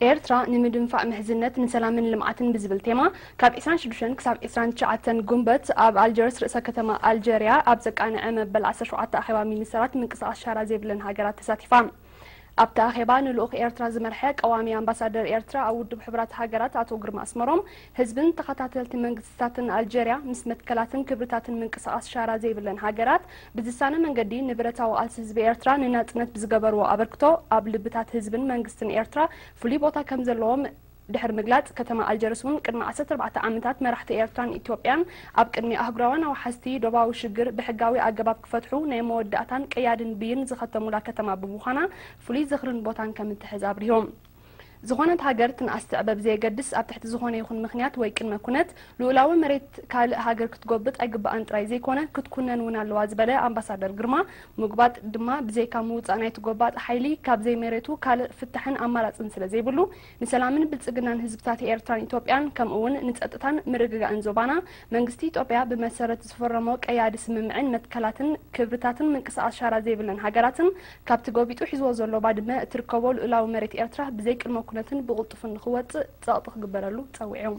ኤርትራ ንምድንፋዕ ምሕዝነት ንሰላምን ልምዓትን ብዝብል ቴማ ካብ 26 ክሳብ 29 ጉንበት ኣብ ኣልጀርስ ርእሰ ከተማ ኣልጀርያ ኣብ ዘቃንዐ መበል 17 ኣኼባ ሚኒስትራት ምንቅስቓስ ሻራ ዘይብለን ሃገራት ተሳቲፋ ኣብታ ኣኼባ ንልኡኽ ኤርትራ ዝመርሐ ቀዋሚ ኣምባሳደር ኤርትራ ኣብ ውድብ ሕብራት ሃገራት ኣቶ ግርማ ኣስመሮም ህዝብን ተኸታተልቲ መንግስትታትን ኣልጀርያ ምስ መትከላትን ክብርታትን ምንቅስቓስ ሻራ ዘይብለን ሃገራት ብዝሳነ መንገዲ ንብረታዊ ቃልሲ ህዝቢ ኤርትራ ንናጽነት ብዝገበርዎ ኣበርክቶ ኣብ ልብታት ህዝብን መንግስትን ኤርትራ ፍሉይ ቦታ ከም ዘለዎም ድሕር ምግላጽ ከተማ ኣልጀርስውን ቅድሚ 14 ዓመታት መራሕቲ ኤርትራን ኢትዮጵያን ኣብ ቅድሚ ኣህጉራውያን ኣዋሓስቲ ዶባዊ ሽግር ብሕጋዊ ኣገባብ ክፈትሑ ናይ መወዳእታን ቀያድን ብይን ዝኸተሙላ ከተማ ብምዃና ፍሉይ ዝኽርን ቦታን ከም እትሕዝ ኣብሪሆም ዝኾነት ሃገር ትንኣስ ትዕበብ ዘይገድስ ኣብ ትሕቲ ዝኾነ ይኹን ምኽንያት ወይ ቅድመ ኩነት ልኡላዊ መሬት ካልእ ሃገር ክትጎብጥ ኣይግባእን ጥራይ ዘይኮነ ክትኩነን እውን ኣለዋ ዝበለ ኣምባሳደር ግርማ ምግባጥ ድማ ብዘይካ ምውፃእ ናይቲ ጎባጥ ሓይሊ ካብ ዘይመሬቱ ካልእ ፍታሕን ኣማራፅን ስለ ዘይብሉ ንሰላምን ብልጽግናን ህዝብታት ኤርትራን ኢትዮጵያን ከምኡ እውን ንጸጥታን ምርግጋእን ዞባና መንግስቲ ኢትዮጵያ ብመሰረት ዝፈረሞ ቀያዲ ስምምዕን መትከላትን ክብርታትን ምንቅስቓስ ሻራ ዘይብለን ሃገራትን ካብቲ ጎቢጡ ሒዝዎ ዘሎ ባድመ እትርከቦ ልኡላዊ መሬት ኤርትራ ብዘይ ቅድመ ኩነትን ብቕልጡፍን ንኽወፅእ ጸቕጢ ክግበረሉ ጸዊዖም